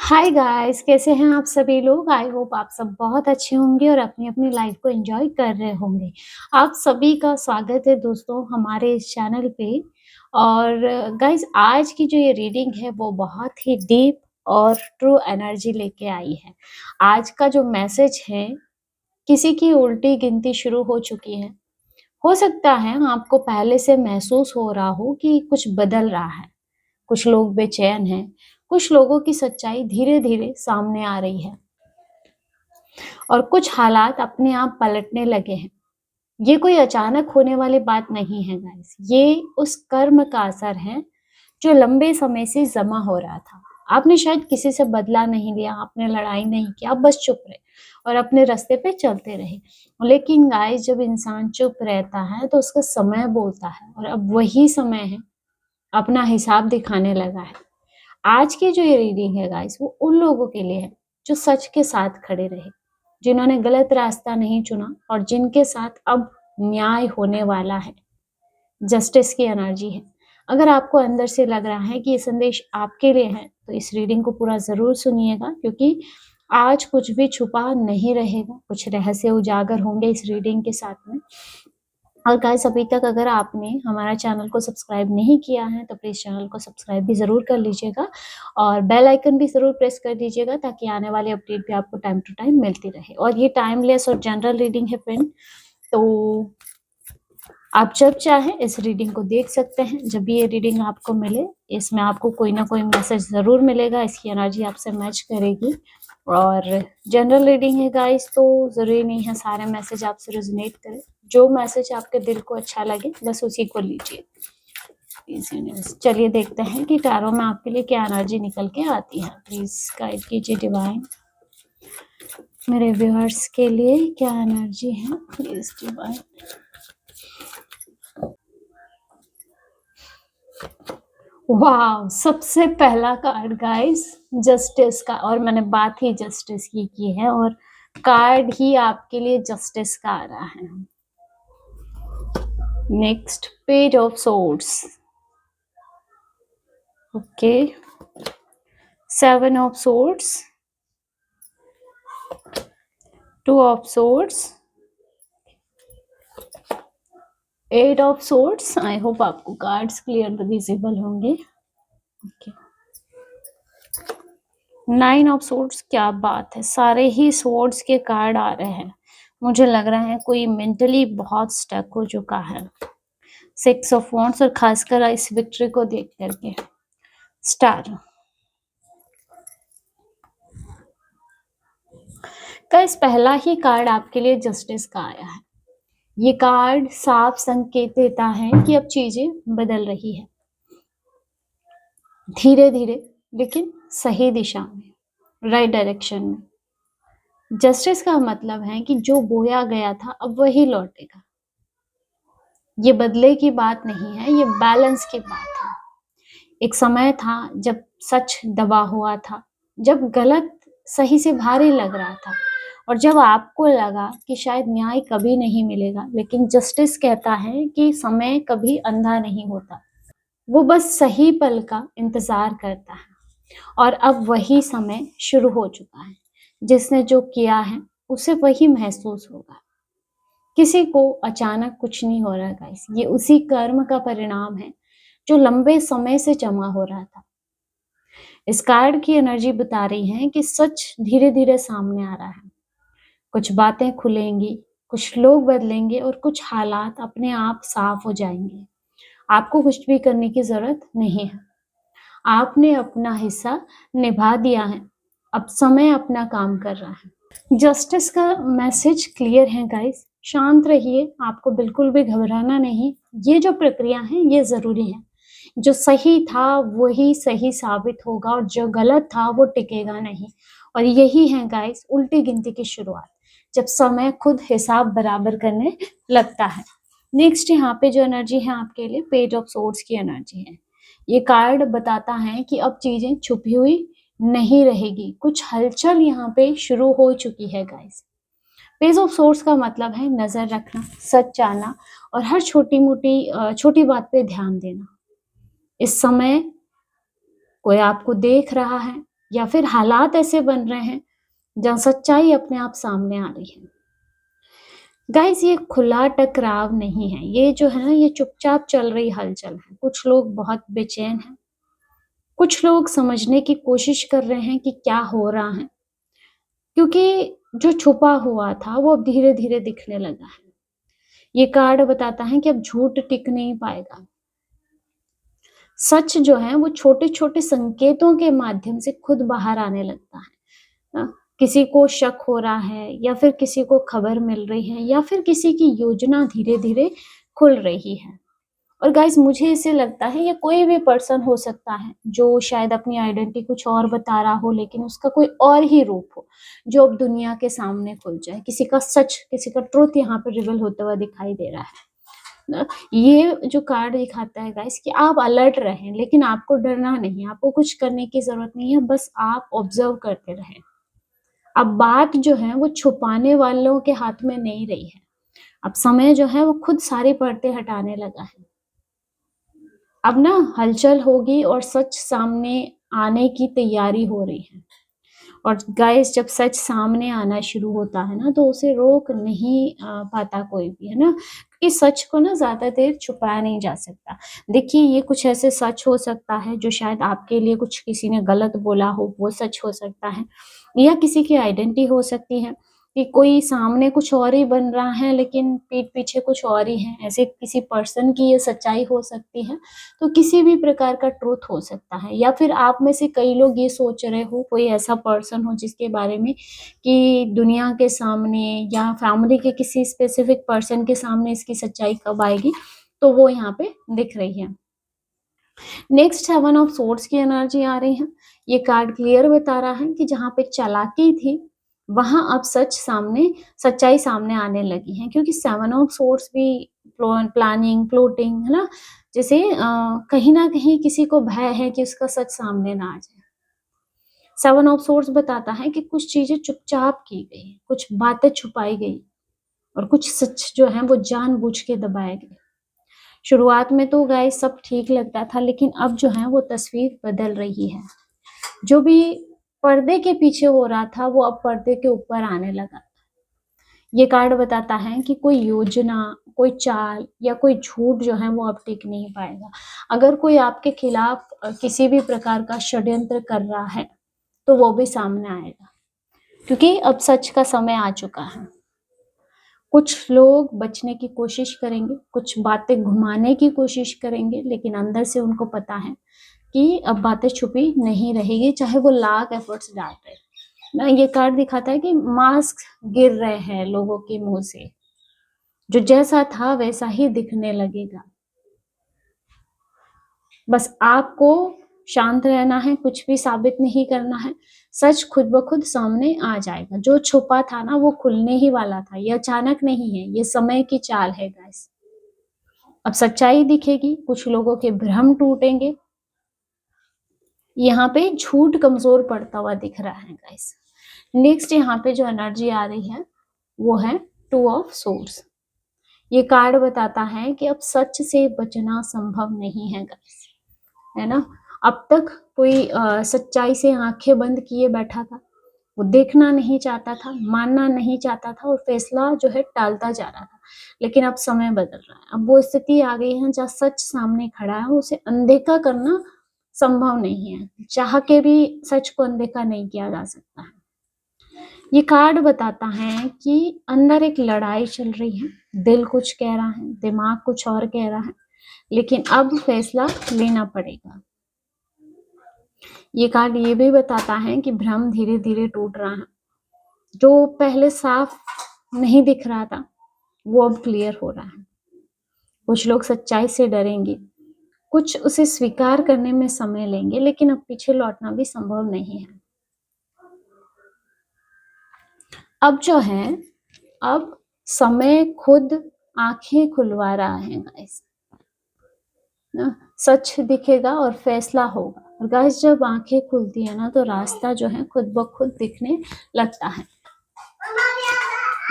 Hi guys, कैसे हैं आप सभी लोग? आई होप आप सब बहुत अच्छे होंगे और अपनी-अपनी लाइफ को एन्जॉय कर रहे होंगे। आप सभी का स्वागत है दोस्तों हमारे इस चैनल पे। और गाइस, आज की जो ये रीडिंग है वो बहुत ही डीप और ट्रू एनर्जी लेके आई है। आज का जो मैसेज है, किसी की उल्टी गिनती शुरू हो चुकी है। हो सकता है आपको पहले से महसूस हो रहा हो कि कुछ बदल रहा है। कुछ लोग बेचैन हैं, कुछ लोगों की सच्चाई धीरे-धीरे सामने आ रही है और कुछ हालात अपने आप पलटने लगे हैं। ये कोई अचानक होने वाली बात नहीं है गाइस, ये उस कर्म का असर है जो लंबे समय से जमा हो रहा था। आपने शायद किसी से बदला नहीं लिया, आपने लड़ाई नहीं की, आप बस चुप रहे और अपने रास्ते पे चलते रहे। लेकिन गाइस, जब इंसान चुप रहता है तो उसका समय बोलता है और अब वही समय है अपना हिसाब दिखाने लगा है। आज की जो ये रीडिंग है गाइस, वो उन लोगों के लिए है जो सच के साथ खड़े रहे, जिन्होंने गलत रास्ता नहीं चुना और जिनके साथ अब न्याय होने वाला है। जस्टिस की एनर्जी है। अगर आपको अंदर से लग रहा है कि ये संदेश आपके लिए है, तो इस रीडिंग को पूरा ज़रूर सुनिएगा, क्योंकि आज कुछ भी छुपा नहीं रहेगा, कुछ रहस्य उजागर होंगे इस रीडिंग के साथ में। और गाइस, अभी तक अगर आपने हमारा चैनल को सब्सक्राइब नहीं किया है तो प्लीज़ चैनल को सब्सक्राइब भी ज़रूर कर लीजिएगा और बेल आइकन भी ज़रूर प्रेस कर दीजिएगा, ताकि आने वाली अपडेट भी आपको टाइम टू टाइम मिलती रहे। और ये टाइमलेस और जनरल रीडिंग है फ्रेंड, तो आप जब चाहें इस रीडिंग को देख सकते हैं। जब भी ये रीडिंग आपको मिले, इसमें आपको कोई ना कोई मैसेज ज़रूर मिलेगा, इसकी एनर्जी आपसे मैच करेगी। और जनरल रीडिंग है गाइस, तो ज़रूरी नहीं है सारे मैसेज आपसे रेजोनेट करें। जो मैसेज आपके दिल को अच्छा लगे बस उसी को लीजिए। चलिए देखते हैं कि टैरो में आपके लिए क्या एनर्जी निकल के आती है। प्लीज गाइड कीजिए डिवाइन, मेरे व्यूअर्स के लिए क्या एनर्जी है प्लीज डिवाइन। वाह, सबसे पहला कार्ड गाइस जस्टिस का, और मैंने बात ही जस्टिस की है और कार्ड ही आपके लिए जस्टिस का आ रहा है। Next, page of swords, okay, 7 of swords, 2 of swords, 8 of swords. I hope आपको कार्ड्स क्लियर विजिबल होंगे। ओके, 9 ऑफ सोर्ड्स, क्या बात है, सारे ही सोर्ड्स के कार्ड आ रहे हैं। मुझे लग रहा है कोई मेंटली बहुत स्टक हो चुका है। 6 ऑफ वॉन्ड्स, और खासकर इस विक्ट्री को देख करके स्टार का इस पहला ही कार्ड आपके लिए जस्टिस का आया है। ये कार्ड साफ संकेत देता है कि अब चीजें बदल रही है, धीरे धीरे लेकिन सही दिशा में, राइट डायरेक्शन में। जस्टिस का मतलब है कि जो बोया गया था अब वही लौटेगा। ये बदले की बात नहीं है, ये बैलेंस की बात है। एक समय था जब सच दबा हुआ था, जब गलत सही से भारी लग रहा था, और जब आपको लगा कि शायद न्याय कभी नहीं मिलेगा। लेकिन जस्टिस कहता है कि समय कभी अंधा नहीं होता, वो बस सही पल का इंतजार करता है। और अब वही समय शुरू हो चुका है। जिसने जो किया है उसे वही महसूस होगा। किसी को अचानक कुछ नहीं हो रहा गाइस, ये उसी कर्म का परिणाम है जो लंबे समय से जमा हो रहा था। इस कार्ड की एनर्जी बता रही है कि सच धीरे धीरे सामने आ रहा है। कुछ बातें खुलेंगी, कुछ लोग बदलेंगे और कुछ हालात अपने आप साफ हो जाएंगे। आपको कुछ भी करने की जरूरत नहीं है, आपने अपना हिस्सा निभा दिया है। अब समय अपना काम कर रहा है। जस्टिस का मैसेज क्लियर है गाइस, शांत रहिए, आपको बिल्कुल भी घबराना नहीं। ये जो प्रक्रिया है ये जरूरी है। जो सही था वही सही साबित होगा और जो गलत था वो टिकेगा नहीं। और यही है गाइस उल्टी गिनती की शुरुआत, जब समय खुद हिसाब बराबर करने लगता है। नेक्स्ट, यहाँ पे जो एनर्जी है आपके लिए पेज ऑफ सोर्ड्स की एनर्जी है। ये कार्ड बताता है कि अब चीजें छुपी हुई नहीं रहेगी, कुछ हलचल यहाँ पे शुरू हो चुकी है गाइस। पेज ऑफ सोर्स का मतलब है नजर रखना, सच जानना और हर छोटी बात पे ध्यान देना। इस समय कोई आपको देख रहा है या फिर हालात ऐसे बन रहे हैं जहाँ सच्चाई अपने आप सामने आ रही है। गाइस, ये खुला टकराव नहीं है, ये जो है ना, ये चुपचाप चल रही हलचल है। कुछ लोग बहुत बेचैन हैं, कुछ लोग समझने की कोशिश कर रहे हैं कि क्या हो रहा है, क्योंकि जो छुपा हुआ था वो अब धीरे-धीरे दिखने लगा है। ये कार्ड बताता है कि अब झूठ टिक नहीं पाएगा। सच जो है वो छोटे-छोटे संकेतों के माध्यम से खुद बाहर आने लगता है। किसी को शक हो रहा है या फिर किसी को खबर मिल रही है या फिर किसी की योजना धीरे-धीरे खुल रही है। और गाइस, मुझे ऐसे लगता है ये कोई भी पर्सन हो सकता है जो शायद अपनी आइडेंटिटी कुछ और बता रहा हो, लेकिन उसका कोई और ही रूप हो जो अब दुनिया के सामने खुल जाए। किसी का सच, किसी का ट्रुथ यहाँ पे रिवील होता हुआ दिखाई दे रहा है ना। ये जो कार्ड दिखाता है गाइस कि आप अलर्ट रहें, लेकिन आपको डरना नहीं, आपको कुछ करने की जरूरत नहीं है, बस आप ऑब्जर्व करते रहें। अब बात जो है वो छुपाने वालों के हाथ में नहीं रही है। अब समय जो है वो खुद सारी परतें हटाने लगा है। अब ना हलचल होगी और सच सामने आने की तैयारी हो रही है। और गाइस, जब सच सामने आना शुरू होता है ना तो उसे रोक नहीं पाता कोई भी, है ना, क्योंकि सच को ना ज्यादा देर छुपाया नहीं जा सकता। देखिए, ये कुछ ऐसे सच हो सकता है जो शायद आपके लिए कुछ किसी ने गलत बोला हो, वो सच हो सकता है, या किसी की आइडेंटिटी हो सकती है कि कोई सामने कुछ और ही बन रहा है लेकिन पीठ पीछे कुछ और ही है। ऐसे किसी पर्सन की ये सच्चाई हो सकती है। तो किसी भी प्रकार का ट्रुथ हो सकता है, या फिर आप में से कई लोग ये सोच रहे हो, कोई ऐसा पर्सन हो जिसके बारे में कि दुनिया के सामने या फैमिली के किसी स्पेसिफिक पर्सन के सामने इसकी सच्चाई कब आएगी, तो वो यहाँ पे दिख रही है। नेक्स्ट 7 ऑफ सोर्ड्स की एनर्जी आ रही है। ये कार्ड क्लियर बता रहा है कि जहाँ पे चालाकी थी वहां अब सच्चाई सामने आने लगी है, क्योंकि 7 ऑफ सोर्ड्स भी प्लानिंग, प्लॉटिंग, है ना, जैसे कहीं ना कहीं किसी को भय है कि उसका सच सामने ना आ जाए। 7 ऑफ सोर्ड्स बताता है कि कुछ चीजें चुपचाप की गई, कुछ बातें छुपाई गई और कुछ सच जो है वो जानबूझ के दबाए गए। शुरुआत में तो गाइस सब ठीक लगता था, लेकिन अब जो है वो तस्वीर बदल रही है। जो भी पर्दे के पीछे हो रहा था वो अब पर्दे के ऊपर आने लगा। ये कार्ड बताता है कि कोई योजना, कोई चाल या कोई झूठ जो है वो अब टिक नहीं पाएगा। अगर कोई आपके खिलाफ किसी भी प्रकार का षड्यंत्र कर रहा है तो वो भी सामने आएगा, क्योंकि अब सच का समय आ चुका है। कुछ लोग बचने की कोशिश करेंगे, कुछ बातें घुमाने की कोशिश करेंगे, लेकिन अंदर से उनको पता है कि अब बातें छुपी नहीं रहेगी, चाहे वो लाख एफर्ट्स डाल रहे ना। ये कार्ड दिखाता है कि मास्क गिर रहे हैं लोगों के मुंह से, जो जैसा था वैसा ही दिखने लगेगा। बस आपको शांत रहना है, कुछ भी साबित नहीं करना है। सच खुद ब खुद सामने आ जाएगा। जो छुपा था ना वो खुलने ही वाला था। ये अचानक नहीं है, ये समय की चाल है गाइस। अब सच्चाई दिखेगी, कुछ लोगों के भ्रम टूटेंगे। यहाँ पे झूठ कमजोर पड़ता हुआ दिख रहा है गाइस। नेक्स्ट यहाँ पे जो एनर्जी आ रही है वो है 2 ऑफ सोर्ड्स। ये कार्ड बताता है कि अब सच से बचना संभव नहीं है गाइस, है ना। अब तक कोई सच्चाई से आंखें बंद किए बैठा था, वो देखना नहीं चाहता था, मानना नहीं चाहता था और फैसला जो है टालता जा रहा था। लेकिन अब समय बदल रहा है, अब वो स्थिति आ गई है जहाँ सच सामने खड़ा है, उसे अनदेखा करना संभव नहीं है। चाह के भी सच को अनदेखा नहीं किया जा सकता है। ये कार्ड बताता है कि अंदर एक लड़ाई चल रही है, दिल कुछ कह रहा है, दिमाग कुछ और कह रहा है, लेकिन अब फैसला लेना पड़ेगा। ये कार्ड ये भी बताता है कि भ्रम धीरे धीरे टूट रहा है। जो पहले साफ नहीं दिख रहा था वो अब क्लियर हो रहा है। कुछ लोग सच्चाई से डरेंगे, कुछ उसे स्वीकार करने में समय लेंगे, लेकिन अब पीछे लौटना भी संभव नहीं है। अब जो है, अब समय खुद आंखें खुलवा रहा है गाइस ना। सच दिखेगा और फैसला होगा। और गाइस, जब आंखें खुलती है ना तो रास्ता जो है खुद ब खुद दिखने लगता है।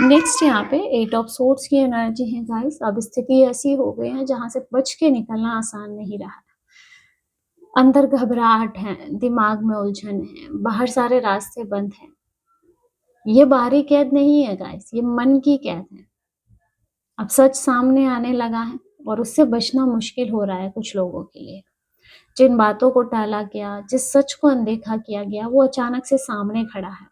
नेक्स्ट यहाँ पे 8 ऑफ सोर्ड्स की एनर्जी है गाइस। अब स्थिति ऐसी हो गई है जहां से बच के निकलना आसान नहीं रहा। अंदर घबराहट है, दिमाग में उलझन है, बाहर सारे रास्ते बंद हैं। ये बाहरी कैद नहीं है गाइस, ये मन की कैद है। अब सच सामने आने लगा है और उससे बचना मुश्किल हो रहा है कुछ लोगों के लिए। जिन बातों को टाला गया, जिस सच को अनदेखा किया गया, वो अचानक से सामने खड़ा है।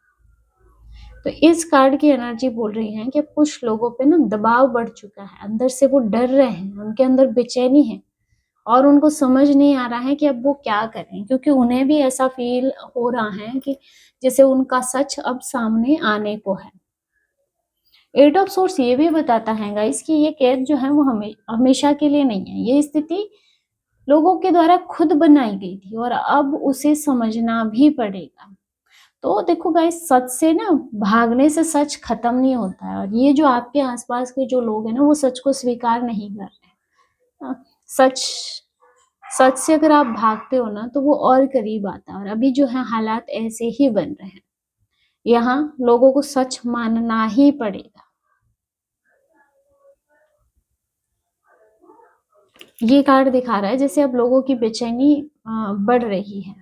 तो इस कार्ड की एनर्जी बोल रही है कि कुछ लोगों पे ना दबाव बढ़ चुका है, अंदर से वो डर रहे हैं, उनके अंदर बेचैनी है और उनको समझ नहीं आ रहा है कि अब वो क्या करें, क्योंकि उन्हें भी ऐसा फील हो रहा है कि जैसे उनका सच अब सामने आने को है। एट ऑफ सोर्स ये भी बताता है गाइस कि ये कैद जो है वो हमेशा के लिए नहीं है। ये स्थिति लोगों के द्वारा खुद बनाई गई थी और अब उसे समझना भी पड़ेगा। तो देखो गाइस, सच से ना भागने से सच खत्म नहीं होता है और ये जो आपके आसपास के जो लोग हैं ना, वो सच को स्वीकार नहीं कर रहे हैं। सच सच से अगर आप भागते हो ना तो वो और करीब आता है और अभी जो है हालात ऐसे ही बन रहे हैं। यहाँ लोगों को सच मानना ही पड़ेगा। ये कार्ड दिखा रहा है जैसे अब लोगों की बेचैनी बढ़ रही है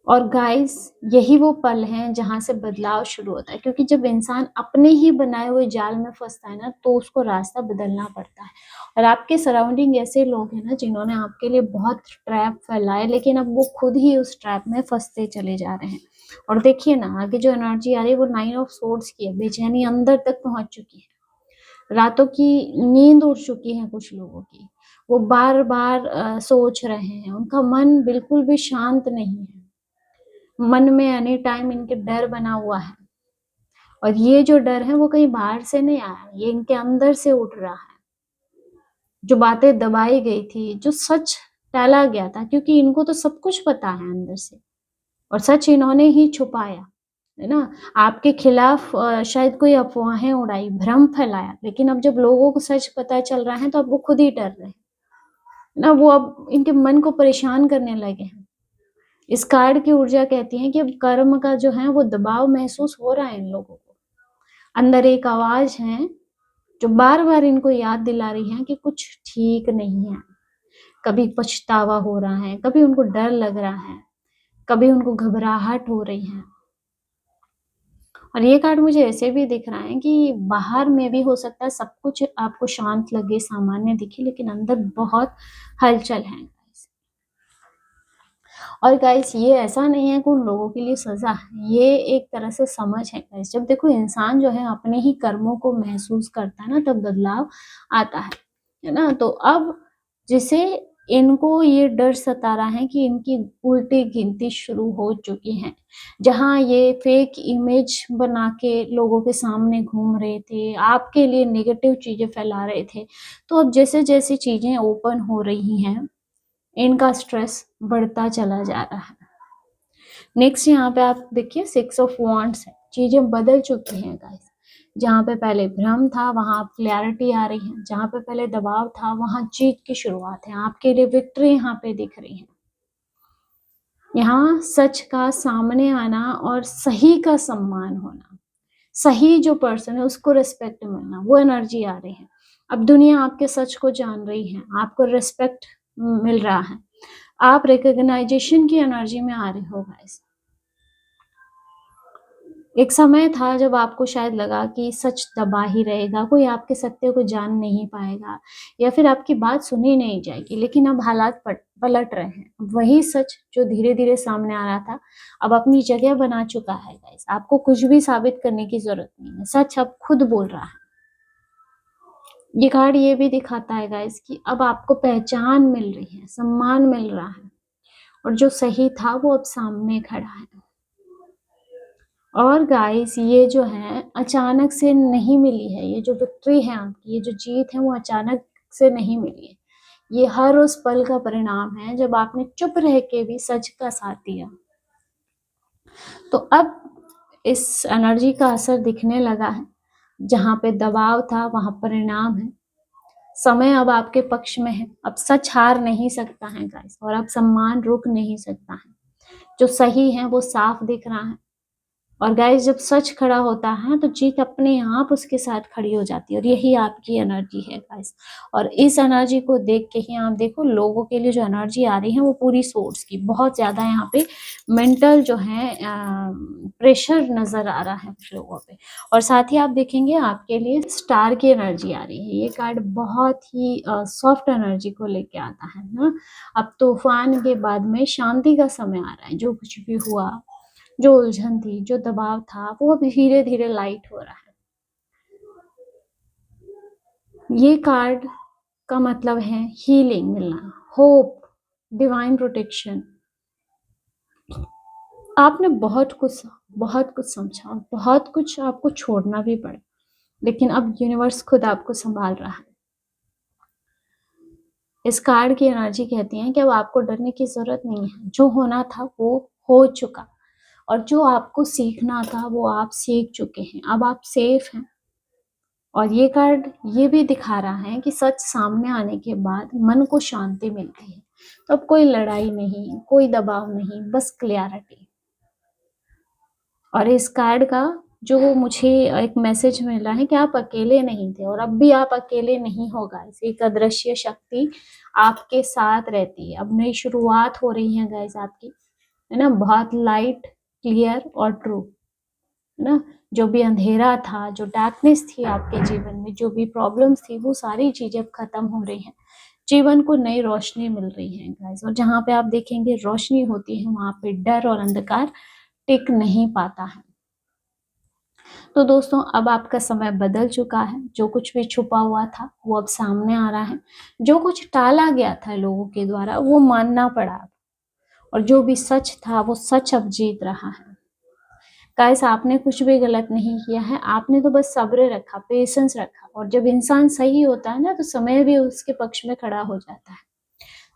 और गाइस, यही वो पल हैं जहां से बदलाव शुरू होता है, क्योंकि जब इंसान अपने ही बनाए हुए जाल में फंसता है ना तो उसको रास्ता बदलना पड़ता है। और आपके सराउंडिंग ऐसे लोग हैं ना जिन्होंने आपके लिए बहुत ट्रैप फैलाए, लेकिन अब वो खुद ही उस ट्रैप में फंसते चले जा रहे हैं। और देखिए ना, आगे जो एनर्जी आ रही है वो 9 ऑफ सोर्ड्स की है। बेचैनी अंदर तक पहुंच चुकी है, रातों की नींद उड़ चुकी है कुछ लोगों की। वो बार बार सोच रहे हैं, उनका मन बिल्कुल भी शांत नहीं है। मन में एनी टाइम इनके डर बना हुआ है और ये जो डर है वो कहीं बाहर से नहीं आया, ये इनके अंदर से उठ रहा है। जो बातें दबाई गई थी, जो सच टाला गया था, क्योंकि इनको तो सब कुछ पता है अंदर से और सच इन्होंने ही छुपाया, है ना। आपके खिलाफ शायद कोई अफवाहें उड़ाई, भ्रम फैलाया, लेकिन अब जब लोगों को सच पता चल रहा है तो अब वो खुद ही डर रहे हैं ना। वो अब इनके मन को परेशान करने लगे हैं। इस कार्ड की ऊर्जा कहती है कि अब कर्म का जो है वो दबाव महसूस हो रहा है इन लोगों को। अंदर एक आवाज है जो बार बार इनको याद दिला रही है कि कुछ ठीक नहीं है। कभी पछतावा हो रहा है, कभी उनको डर लग रहा है, कभी उनको घबराहट हो रही है। और ये कार्ड मुझे ऐसे भी दिख रहा है कि बाहर में भी हो सकता है सब कुछ आपको शांत लगे, सामान्य दिखे, लेकिन अंदर बहुत हलचल है। और गाइस, ये ऐसा नहीं है कि उन लोगों के लिए सजा है, ये एक तरह से समझ है गाइस। जब देखो इंसान जो है अपने ही कर्मों को महसूस करता है ना, तब बदलाव आता है ना। तो अब जिसे इनको ये डर सता रहा है कि इनकी उल्टी गिनती शुरू हो चुकी है, जहां ये फेक इमेज बना के लोगों के सामने घूम रहे थे, आपके लिए नेगेटिव चीजें फैला रहे थे। तो अब जैसे जैसे चीजें ओपन हो रही हैं, इनका स्ट्रेस बढ़ता चला जा रहा है। नेक्स्ट यहाँ पे आप देखिए 6 ऑफ वांड्स है। चीजें बदल चुकी हैं गाइस। जहाँ पे पहले भ्रम था वहां अब क्लैरिटी आ रही है, जहाँ पे पहले दबाव था वहां जीत की शुरुआत है। आपके लिए विक्ट्री यहाँ पे दिख रही है। यहाँ सच का सामने आना और सही का सम्मान होना, सही जो पर्सन है उसको रिस्पेक्ट मिलना, वो एनर्जी आ रही है। अब दुनिया आपके सच को जान रही है, आपको रिस्पेक्ट मिल रहा है, आप रिकॉग्नाइजेशन की एनर्जी में आ रहे हो गाइस। एक समय था जब आपको शायद लगा कि सच दबा ही रहेगा, कोई आपके सत्य को जान नहीं पाएगा या फिर आपकी बात सुनी नहीं जाएगी, लेकिन अब हालात पलट रहे हैं। वही सच जो धीरे धीरे सामने आ रहा था अब अपनी जगह बना चुका है गाइस। आपको कुछ भी साबित करने की जरूरत नहीं है, सच अब खुद बोल रहा है। ये कार्ड ये भी दिखाता है गाइस कि अब आपको पहचान मिल रही है, सम्मान मिल रहा है और जो सही था वो अब सामने खड़ा है। और गाइस, ये जो है अचानक से नहीं मिली है, ये जो विक्ट्री है आपकी, ये जो जीत है वो अचानक से नहीं मिली है। ये हर उस पल का परिणाम है जब आपने चुप रह के भी सच का साथ दिया। तो अब इस एनर्जी का असर दिखने लगा है। जहां पे दबाव था वहां परिणाम है। समय अब आपके पक्ष में है। अब सच हार नहीं सकता है गाइस और अब सम्मान रुक नहीं सकता है। जो सही है वो साफ दिख रहा है और गाइस जब सच खड़ा होता है तो जीत अपने आप उसके साथ खड़ी हो जाती है और यही आपकी एनर्जी है गाइस। और इस एनर्जी को देख के ही आप देखो लोगों के लिए जो एनर्जी आ रही है वो पूरी सोर्स की बहुत ज़्यादा यहाँ पे मेंटल जो है प्रेशर नज़र आ रहा है कुछ लोगों पे। और साथ ही आप देखेंगे आपके लिए स्टार की एनर्जी आ रही है। ये कार्ड बहुत ही सॉफ्ट एनर्जी को लेके आता है ना। अब तूफान के बाद में शांति का समय आ रहा है। जो कुछ भी हुआ, जो उलझन थी, जो दबाव था, वो अब धीरे-धीरे लाइट हो रहा है। ये कार्ड का मतलब है हीलिंग मिलना, होप, डिवाइन प्रोटेक्शन। आपने बहुत कुछ समझा, बहुत कुछ आपको छोड़ना भी पड़ा, लेकिन अब यूनिवर्स खुद आपको संभाल रहा है। इस कार्ड की एनर्जी कहती है कि अब आपको डरने की ज़रूरत नहीं है। जो होना था वो हो चुका और जो आपको सीखना था वो आप सीख चुके हैं। अब आप सेफ हैं। और ये कार्ड ये भी दिखा रहा है कि सच सामने आने के बाद मन को शांति मिलती है। तो अब कोई लड़ाई नहीं, कोई दबाव नहीं, बस क्लैरिटी। और इस कार्ड का जो मुझे एक मैसेज मिला है कि आप अकेले नहीं थे और अब भी आप अकेले नहीं हो गाइस। एक अदृश्य शक्ति आपके साथ रहती है। अब नई शुरुआत हो रही है गाइस आपकी, है ना। बहुत लाइट, क्लियर और ट्रू, है ना। जो भी अंधेरा था, जो डार्कनेस थी आपके जीवन में, जो भी प्रॉब्लम्स थी, वो सारी चीजें अब खत्म हो रही हैं। जीवन को नई रोशनी मिल रही है गाइस। और जहाँ पे आप देखेंगे रोशनी होती है वहां पे डर और अंधकार टिक नहीं पाता है। तो दोस्तों अब आपका समय बदल चुका है। जो कुछ भी छुपा हुआ था वो अब सामने आ रहा है। जो कुछ टाला गया था लोगों के द्वारा वो मानना पड़ा। और जो भी सच था वो सच अब जीत रहा है। गाइस आपने कुछ भी गलत नहीं किया है। आपने तो बस सब्र रखा, पेशेंस रखा। और जब इंसान सही होता है ना तो समय भी उसके पक्ष में खड़ा हो जाता है।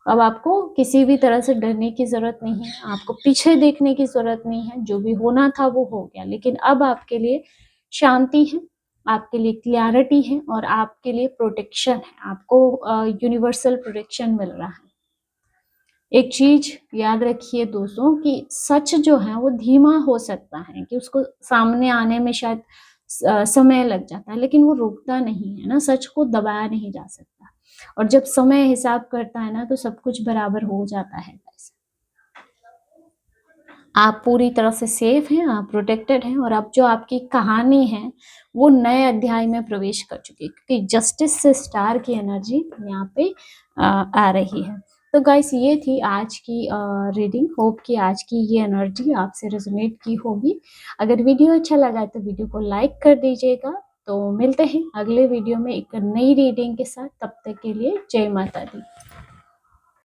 अब आपको किसी भी तरह से डरने की जरूरत नहीं है। आपको पीछे देखने की जरूरत नहीं है। जो भी होना था वो हो गया। लेकिन अब आपके लिए शांति है, आपके लिए क्लैरिटी है और आपके लिए प्रोटेक्शन है। आपको यूनिवर्सल प्रोटेक्शन मिल रहा है। एक चीज याद रखिए दोस्तों कि सच जो है वो धीमा हो सकता है, कि उसको सामने आने में शायद समय लग जाता है, लेकिन वो रुकता नहीं है ना। सच को दबाया नहीं जा सकता। और जब समय हिसाब करता है ना तो सब कुछ बराबर हो जाता है। आप पूरी तरह से सेफ हैं, आप प्रोटेक्टेड हैं। और अब जो आपकी कहानी है वो नए अध्याय में प्रवेश कर चुकी है, क्योंकि जस्टिस से स्टार की एनर्जी यहाँ पे आ रही है। तो गाइस ये थी आज की रीडिंग। होप कि आज की ये एनर्जी आपसे रेजोनेट की होगी। अगर वीडियो अच्छा लगा है तो वीडियो को लाइक कर दीजिएगा। तो मिलते हैं अगले वीडियो में एक नई रीडिंग के साथ। तब तक के लिए जय माता दी।